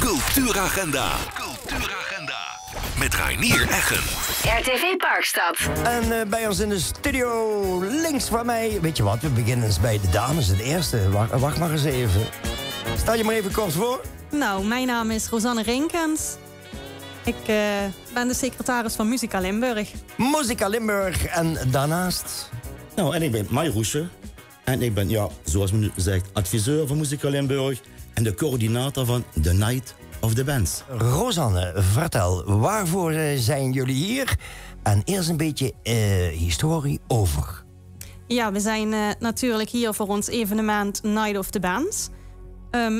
Cultuuragenda. Met Reinier Eggen. RTV Parkstad. En bij ons in de studio, links van mij... Weet je wat, we beginnen eens bij de dames. Het eerste, wacht maar eens even. Stel je maar even kort voor. Nou, mijn naam is Rosanne Rinkens. Ik ben de secretaris van Musica Limburg. Musica Limburg en daarnaast... Nou, en ik ben Mai Roesje. En ik ben, ja, zoals men nu zegt, adviseur van Musica Limburg... en de coördinator van The Night of the Bands. Rosanne, vertel, waarvoor zijn jullie hier? En eerst een beetje historie over. Ja, we zijn natuurlijk hier voor ons evenement Night of the Bands.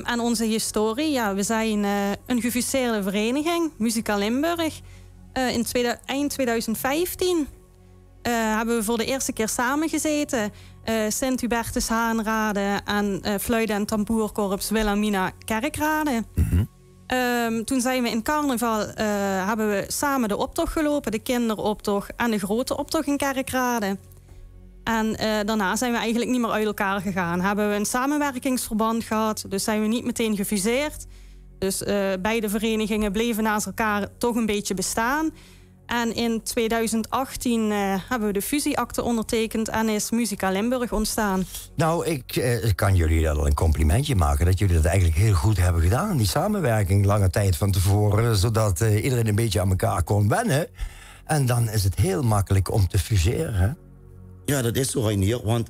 En onze historie, ja, we zijn een gefuseerde vereniging, Musica Limburg. Eind 2015 hebben we voor de eerste keer samengezeten. Sint-Hubertus Haanrade en Fluit- en Tamboerkorps Wilhelmina Kerkrade. Toen zijn we in carnaval, hebben we samen de optocht gelopen. De kinderoptocht en de grote optocht in Kerkrade. En daarna zijn we eigenlijk niet meer uit elkaar gegaan. Hebben we een samenwerkingsverband gehad. Dus zijn we niet meteen gefuseerd. Dus beide verenigingen bleven naast elkaar toch een beetje bestaan. En in 2018 hebben we de fusieakte ondertekend en is Musica Limburg ontstaan. Nou, ik kan jullie dat al een complimentje maken... dat jullie dat eigenlijk heel goed hebben gedaan. Die samenwerking lange tijd van tevoren... zodat iedereen een beetje aan elkaar kon wennen. En dan is het heel makkelijk om te fuseren, hè? Ja, dat is zo, Reinier. Want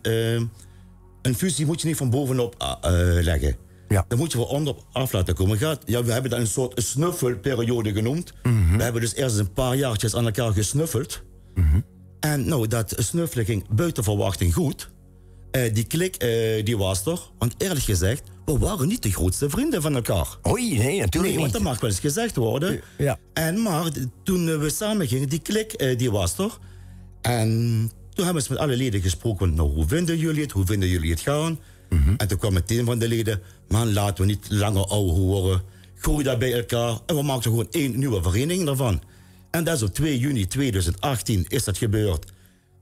een fusie moet je niet van bovenop leggen. Ja. Dan moet je wel onderop af laten komen. We hebben dat een soort snuffelperiode genoemd. We hebben dus eerst een paar jaartjes aan elkaar gesnuffeld. En nou, dat snuffelen ging buiten verwachting goed. Die klik, die was er. Want eerlijk gezegd, we waren niet de grootste vrienden van elkaar. Oei, nee, natuurlijk Nee, want niet. dat mag wel eens gezegd worden. Ja. Maar toen we samen gingen, die klik, die was er. En toen hebben we met alle leden gesproken. Nou, hoe vinden jullie het? Hoe vinden jullie het gaan? En toen kwam meteen van de leden... man, laten we niet langer ouwe horen. Gooi dat bij elkaar. En we maakten gewoon 1 nieuwe vereniging daarvan. En dat is op 2 juni 2018 is dat gebeurd.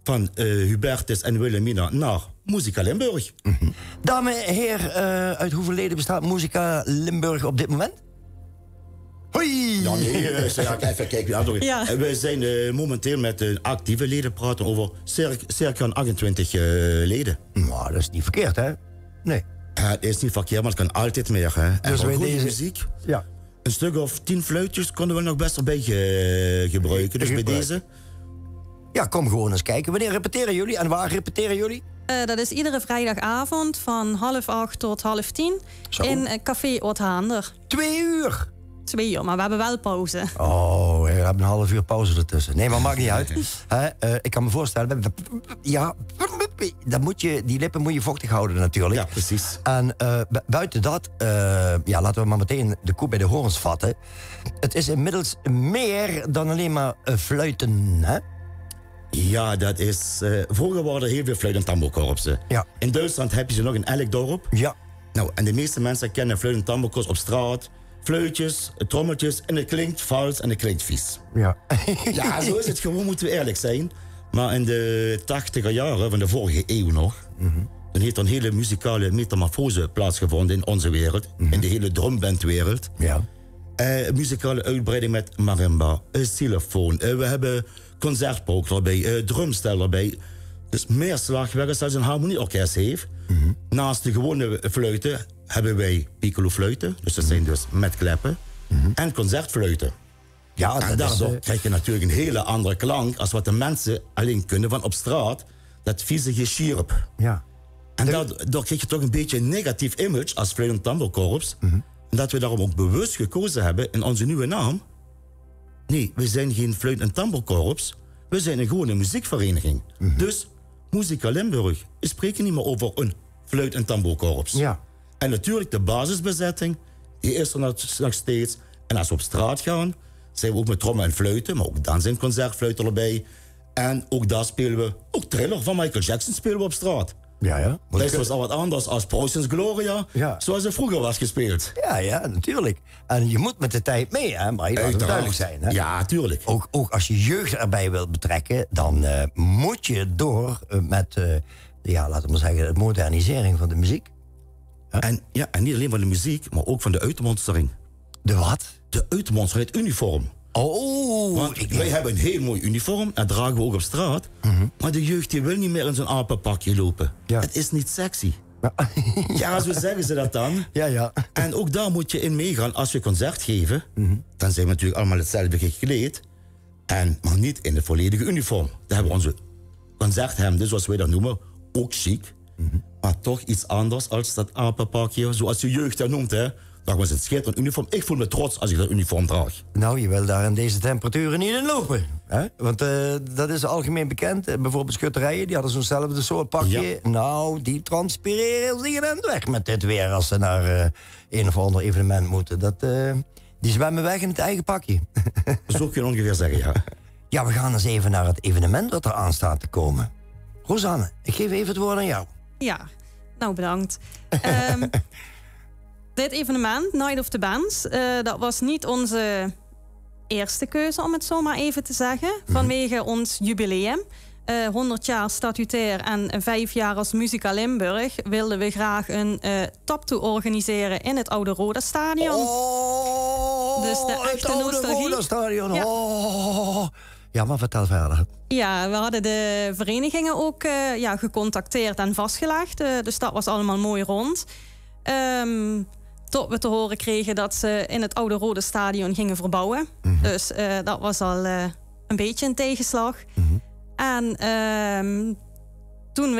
Van Hubertus en Wilhelmina naar Musica Limburg. Dames en heren, uit hoeveel leden bestaat Musica Limburg op dit moment? Hoi! Ja, nee, even kijken. Ja. We zijn momenteel met actieve leden praten over circa 28 leden. Nou, dat is niet verkeerd, hè? Nee. Het is niet verkeerd, maar het kan altijd meer. Hè? En Dus voor wij goede deze- muziek, Ja. een stuk of 10 fluitjes konden we nog best erbij gebruiken. Dus bij deze... Ja, kom gewoon eens kijken. Wanneer repeteren jullie en waar repeteren jullie? Dat is iedere vrijdagavond van 7:30 tot 9:30 Zo. in Café Oudhaander. 2 uur. 2 uur, maar we hebben wel pauze. Oh, we hebben een half uur pauze ertussen. Nee, maar maakt niet uit. Ik kan me voorstellen... Ja, die lippen moet je vochtig houden natuurlijk. Ja, precies. En buiten dat, laten we maar meteen de koe bij de horens vatten. Het is inmiddels meer dan alleen maar fluiten, hè? Ja, dat is... vroeger waren er heel veel fluit- en tamboerkorpsen. Ja. In Duitsland heb je ze nog in elk dorp. Ja. Nou, en de meeste mensen kennen fluit- en tamboerkorps op straat. Fluitjes, trommeltjes, en het klinkt vals en het klinkt vies. Ja. Ja, zo is het gewoon, moeten we eerlijk zijn. Maar in de 80er jaren van de vorige eeuw nog... dan heeft er een hele muzikale metamorfose plaatsgevonden in onze wereld. In de hele drumbandwereld. Ja. Muzikale uitbreiding met marimba, xylofoon. We hebben concertpoker erbij, drumstel erbij. Dus meer slagwerkers als een harmonieorkest heeft. Naast de gewone fluiten hebben wij piccolo-fluiten. Dus dat zijn dus met kleppen. En concertfluiten. Ja, En daardoor krijg je natuurlijk een hele andere klank... als wat de mensen alleen kunnen van op straat. Dat vieze geschierp. Ja. En daardoor krijg je toch een beetje een negatief image als fluit- en tamboerkorps. En dat we daarom ook bewust gekozen hebben in onze nieuwe naam. Nee, we zijn geen fluit- en tamboerkorps. We zijn een gewone muziekvereniging. Dus Musica Limburg. We spreken niet meer over een fluit- en tamboerkorps. Ja. En natuurlijk de basisbezetting, die is er nog steeds. En als we op straat gaan, zijn we ook met trommen en fluiten. Maar ook dan zijn concertfluiten erbij. En ook daar spelen we, ook Thriller van Michael Jackson spelen we op straat. Ja. Dat was al wat anders als Poison's Gloria, Ja. zoals het vroeger was gespeeld. Ja, natuurlijk. En je moet met de tijd mee, hè? Maar je laat het duidelijk zijn, hè? Ja, tuurlijk. Ook als je jeugd erbij wilt betrekken, dan moet je door met, laten we maar zeggen, de modernisering van de muziek. En niet alleen van de muziek, maar ook van de uitmonstering. De wat? De uitmonst van het uniform. Oh, Want wij hebben een heel mooi uniform, dat dragen we ook op straat. Maar de jeugd die wil niet meer in zo'n apenpakje lopen. Ja. Het is niet sexy. Ja. Ja, zo zeggen ze dat dan. Ja. En ook daar moet je in meegaan als je concert geven. Dan zijn we natuurlijk allemaal hetzelfde gekleed. Maar niet in de volledige uniform. Dan hebben we onze concerthemden, zoals wij dat noemen, ook chic. Maar toch iets anders als dat apenpakje, zoals de jeugd dat noemt. Hè. Dat was het schitterend uniform. Ik voel me trots als ik dat uniform draag. Nou, je wil daar in deze temperaturen niet in lopen. Hè? Want dat is algemeen bekend. Bijvoorbeeld schutterijen, die hadden zo'nzelfde soort pakje. Ja. Nou, die transpireren zich weg met dit weer als ze naar een of ander evenement moeten. Die zwemmen weg in het eigen pakje. Zo kun je ongeveer zeggen, ja. Ja, we gaan eens even naar het evenement wat er aan staat te komen. Rosanne, ik geef even het woord aan jou. Ja, nou bedankt. Dit evenement, Night of the Bands, dat was niet onze eerste keuze, om het zo maar even te zeggen. Vanwege ons jubileum. 100 jaar statutair en 5 jaar als Musica Limburg wilden we graag een taptoe organiseren in het oude Roda Stadion. Oh, Dus de het echte oude nostalgie. Roda Stadion. Ja. Oh. Ja, maar vertel verder. Ja, we hadden de verenigingen ook gecontacteerd en vastgelegd. Dus dat was allemaal mooi rond. Tot we te horen kregen dat ze in het oude Rode Stadion gingen verbouwen. Dus dat was al een beetje een tegenslag. En toen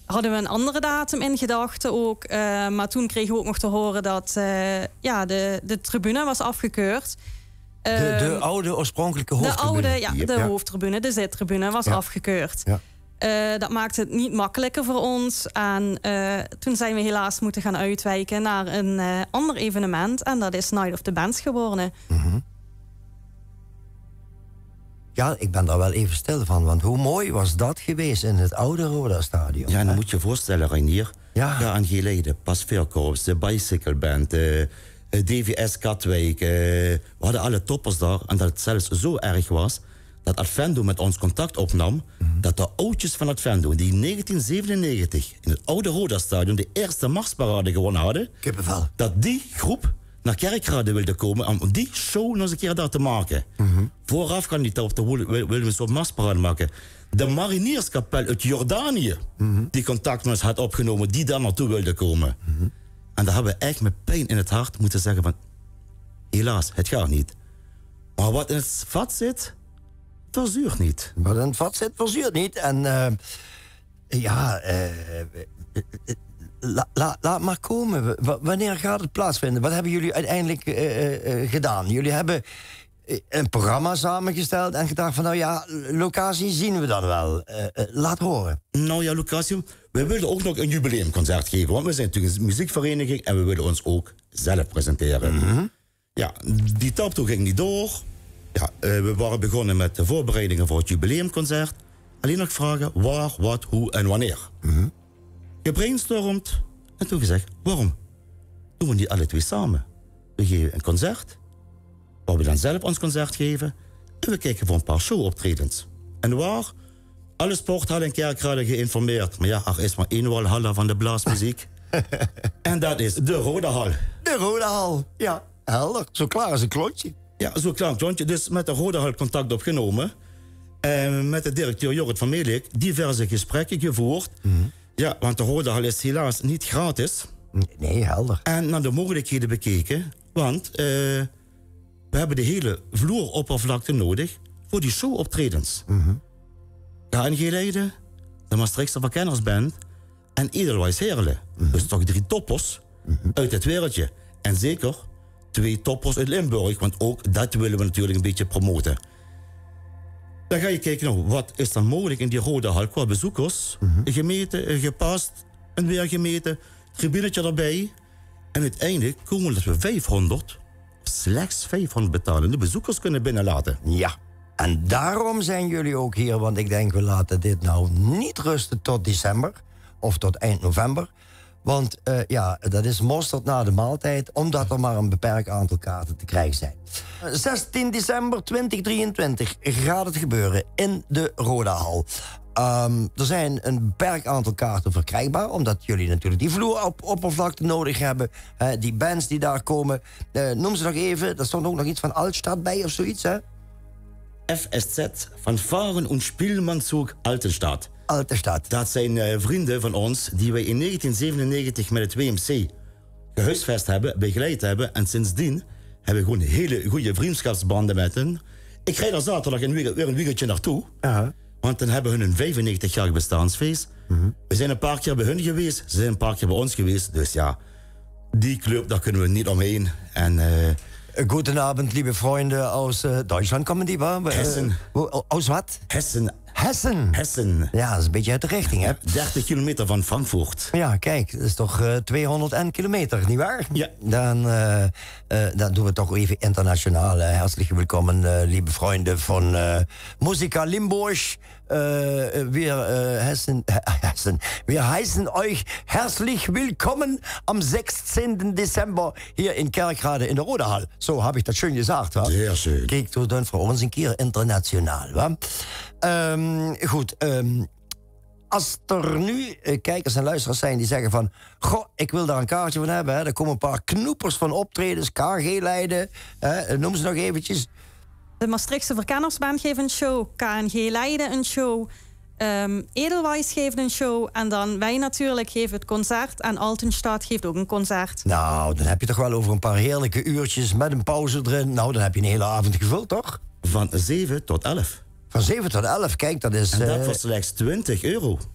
hadden we een andere datum in gedachten ook. Maar toen kregen we ook nog te horen dat de tribune was afgekeurd. De oude oorspronkelijke hoofdtribune. De hoofdtribune, de zittribune, was afgekeurd. Ja. Dat maakte het niet makkelijker voor ons. En toen zijn we helaas moeten gaan uitwijken naar een ander evenement. En dat is Night of the Bands geworden. Ja, ik ben daar wel even stil van. Want hoe mooi was dat geweest in het oude Roda Stadion? Ja, en dan moet je je voorstellen, Reinier. Ja, aan geleden, Pas Veerkorps, de Bicycle Band, DVS Katwijk. We hadden alle toppers daar. En dat het zelfs zo erg was dat Advendo met ons contact opnam. Dat de oudjes van Advendo, die in 1997 in het oude Roda Stadion de eerste marsparade gewonnen hadden. Kippenvel. Dat die groep naar Kerkrade wilde komen om die show nog eens een keer daar te maken. Vooraf kan die op de wilden we een soort marsparade maken. De Marinierskapel uit Jordanië, die contact met ons had opgenomen, die daar naartoe wilde komen. En daar hebben we echt met pijn in het hart moeten zeggen van, helaas, het gaat niet. Maar wat in het vat zit, verzuurt niet. Wat in het vat zit, verzuurt niet. En laat maar komen. Wanneer gaat het plaatsvinden? Wat hebben jullie uiteindelijk gedaan? Jullie hebben een programma samengesteld en gedacht van, nou ja, locatie zien we dan wel. Laat horen. Nou ja, locatie. We wilden ook nog een jubileumconcert geven, want we zijn natuurlijk een muziekvereniging en we willen ons ook zelf presenteren. Ja, die taptoe ging niet door. Ja, we waren begonnen met de voorbereidingen voor het jubileumconcert. Alleen nog vragen waar, wat, hoe en wanneer. Gebrainstormd en toen gezegd, waarom doen we niet alle twee samen? We geven een concert, waar we dan zelf ons concert geven, en we kijken voor een paar showoptredens. En waar? Alle sporthallen en Kerkrade geïnformeerd. Maar ja, er is maar één walhalla van de blaasmuziek. En dat is de Rodahal. De Rodahal, ja, helder. Zo klaar als een klontje. Ja, zo klaar een klontje. Dus met de Rodahal contact opgenomen. Met de directeur Jorrit van Meelik diverse gesprekken gevoerd. Ja, want de Rodahal is helaas niet gratis. Nee, helder. En naar de mogelijkheden bekeken. Want we hebben de hele vloeroppervlakte nodig voor die showoptredens. Ja, en geleden de Maastrichtse Verkennersband en Edelweiss Heerlen. Dus toch 3 toppers uit het wereldje. En zeker 2 toppers uit Limburg, want ook dat willen we natuurlijk een beetje promoten. Dan ga je kijken, nou, wat is dan mogelijk in die Rodahal qua bezoekers? Gemeten, gepast, en weer gemeten, tribunetje erbij. En uiteindelijk komen we dat we 500, slechts 500 betalende bezoekers kunnen binnenlaten. Ja. En daarom zijn jullie ook hier, want ik denk we laten dit nou niet rusten tot december of tot eind november. Want dat is mosterd na de maaltijd, omdat er maar een beperkt aantal kaarten te krijgen zijn. 16 december 2023 gaat het gebeuren in de Rodahal. Er zijn een beperkt aantal kaarten verkrijgbaar, omdat jullie natuurlijk die vloeroppervlakte nodig hebben. Die bands die daar komen. Noem ze nog even, er stond ook nog iets van Altstadt bij of zoiets, hè? FSZ, van Varen en Spielmannzug Altenstadt. Altenstadt. Dat zijn vrienden van ons die wij in 1997 met het WMC gehuisvest hebben, begeleid hebben. En sindsdien hebben we gewoon hele goede vriendschapsbanden met hen. Ik rijd er zaterdag weer een weekendje naartoe. Want dan hebben hun een 95-jarig bestaansfeest. We zijn een paar keer bij hun geweest. Ze zijn een paar keer bij ons geweest. Dus ja, die club, daar kunnen we niet omheen. En... Goedenavond, liebe Freunde aus Deutschland kommen die, waar? Hessen. Aus wat? Hessen. Hessen. Ja, dat is een beetje uit de richting, hè? 30 kilometer van Frankfurt. Ja, kijk, dat is toch 200 kilometer, nietwaar? Ja. Dan doen we toch even internationaal. Herzlich willkommen, liebe Freunde von Musica Limburg. Wir heißen euch herzlich willkommen am 16. Dezember hier in Kerkrade in der Rodehal. So habe ich das schön gesagt, wa? Sehr schön. Kijk, doe dan voor ons een keer internationaal, wa? Goed, als er nu kijkers en luisteraars zijn die zeggen van... Goh, ik wil daar een kaartje van hebben. Hè. Er komen een paar knoepers van optredens, KG Leiden. Noem ze nog eventjes. De Maastrichtse Verkennersband geeft een show. KNG Leiden een show. Edelweiss geeft een show. En dan wij natuurlijk geven het concert. En Altenstadt geeft ook een concert. Nou, dan heb je toch wel over een paar heerlijke uurtjes met een pauze erin. Nou, dan heb je een hele avond gevuld, toch? Van 7 tot 11. Van 7 tot 11, kijk, dat is... En dat voor slechts €20.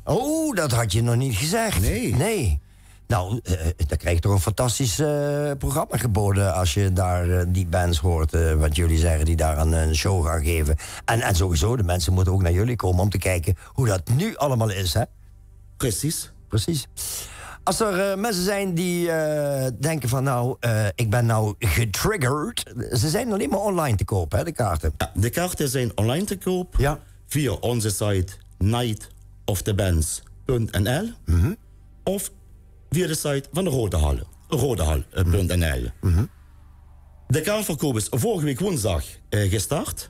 Oh, dat had je nog niet gezegd. Nee. Nou, dan krijg je toch een fantastisch programma geboden... als je daar die bands hoort, wat jullie zeggen... die daar een show gaan geven. En sowieso, de mensen moeten ook naar jullie komen... om te kijken hoe dat nu allemaal is, hè? Precies. Als er mensen zijn die denken van... nou, ik ben nou getriggerd... ze zijn alleen maar online te koop, hè, de kaarten? Ja, de kaarten zijn online te koop... Ja. via onze site nightofthebands.nl of via de site van de rodehal.nl. De kaartverkoop is vorige week woensdag gestart.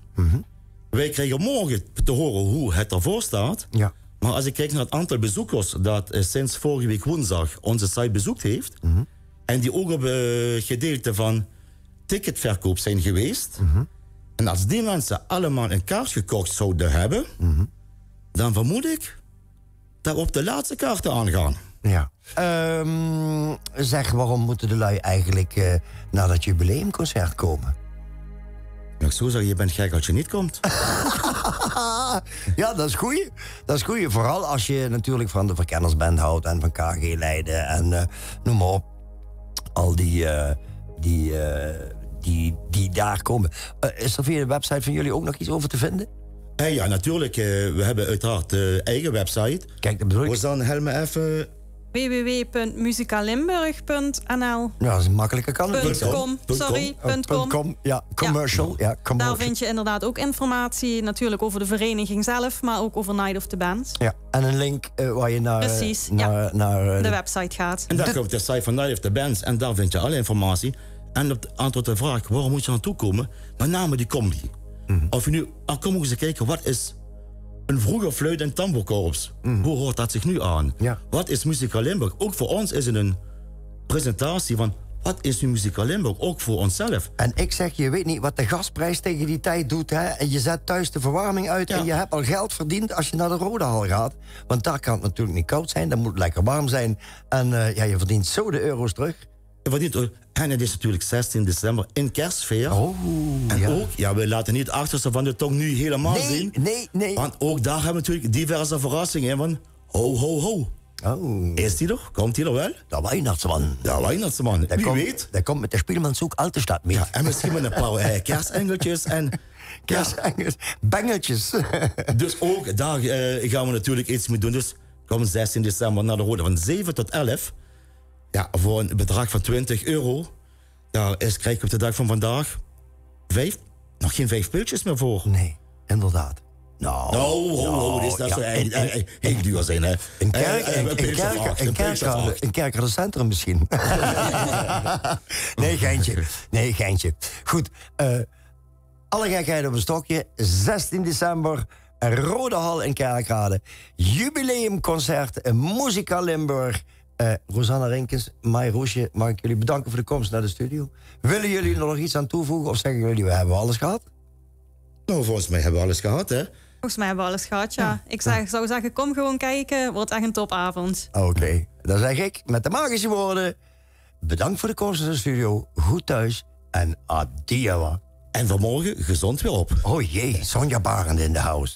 Wij krijgen morgen te horen hoe het ervoor staat. Ja. Maar als ik kijk naar het aantal bezoekers dat sinds vorige week woensdag onze site bezoekt heeft... en die ook op gedeelte van ticketverkoop zijn geweest... en als die mensen allemaal een kaart gekocht zouden hebben... dan vermoed ik dat we op de laatste kaarten aangaan. Ja. Zeg, waarom moeten de lui eigenlijk naar dat jubileumconcert komen? Ik zou zeggen, je bent gek als je niet komt. Ja, dat is goeie. Dat is goeie. Vooral als je natuurlijk van de Verkennersband houdt... en van KG Leiden en noem maar op. Al die daar komen. Is er via de website van jullie ook nog iets over te vinden? Ja, natuurlijk. We hebben uiteraard eigen website. Kijk, dat bedoel ik. Dan helemaal even... www.musicalimburg.nl. Ja, dat is een makkelijke kant. .com. Ja, commercial. Ja, daar vind je inderdaad ook informatie. Natuurlijk over de vereniging zelf, maar ook over Night of the Bands. Ja, en een link waar je naar de website gaat. En daar komt de site van Night of the Bands. En daar vind je alle informatie. En op het antwoord op de vraag, waarom moet je naartoe komen? Met name die comedy. Of je nu, kom ook eens kijken, wat is een vroeger fluit- en tambourkorps? Hoe hoort dat zich nu aan? Ja. Wat is Musica Limburg? Ook voor ons is het een presentatie van... wat is nu Musica Limburg? Ook voor onszelf. En ik zeg, je weet niet wat de gasprijs tegen die tijd doet, hè? En je zet thuis de verwarming uit en je hebt al geld verdiend als je naar de Rodehal gaat. Want daar kan het natuurlijk niet koud zijn, dan moet het lekker warm zijn. En je verdient zo de euro's terug. En het is natuurlijk 16 december in kerstsfeer. En ook, we laten niet het achterste van de tong nu helemaal zien. Nee. Want ook daar hebben we natuurlijk diverse verrassingen van... ho, ho, ho. Oh. Is die er? Komt die er wel? De Weihnachtsman. Wie weet. Der komt met de Spielmannzug Altenstadt mee. Ja, en misschien met een paar kersengeltjes en... Kersengeltjes, bengeltjes. Dus ook daar gaan we natuurlijk iets mee doen. Dus kom 16 december naar de Rode van 7 tot 11... Ja, voor een bedrag van €20... daar krijg je op de dag van vandaag... nog geen 5 piltjes meer voor. Nee, inderdaad. Dit is dat zo heel duur zijn, hè? Een Kerkrade Centrum misschien. Nee, geintje. Goed, alle gekheid op een stokje. 16 december... Rode Hal in Kerkrade. Jubileumconcert Muzika Limburg. Rosanna Rinkens, Mai Roosje, mag ik jullie bedanken voor de komst naar de studio. Willen jullie er nog iets aan toevoegen of zeggen jullie, we hebben alles gehad? Nou, volgens mij hebben we alles gehad, hè? Volgens mij hebben we alles gehad, ja. Ik zou zeggen, kom gewoon kijken. Wordt echt een topavond. Oké, dan zeg ik met de magische woorden... bedankt voor de komst naar de studio, goed thuis en adieu. En vanmorgen gezond weer op. Oh jee, Sonja Barend in de house.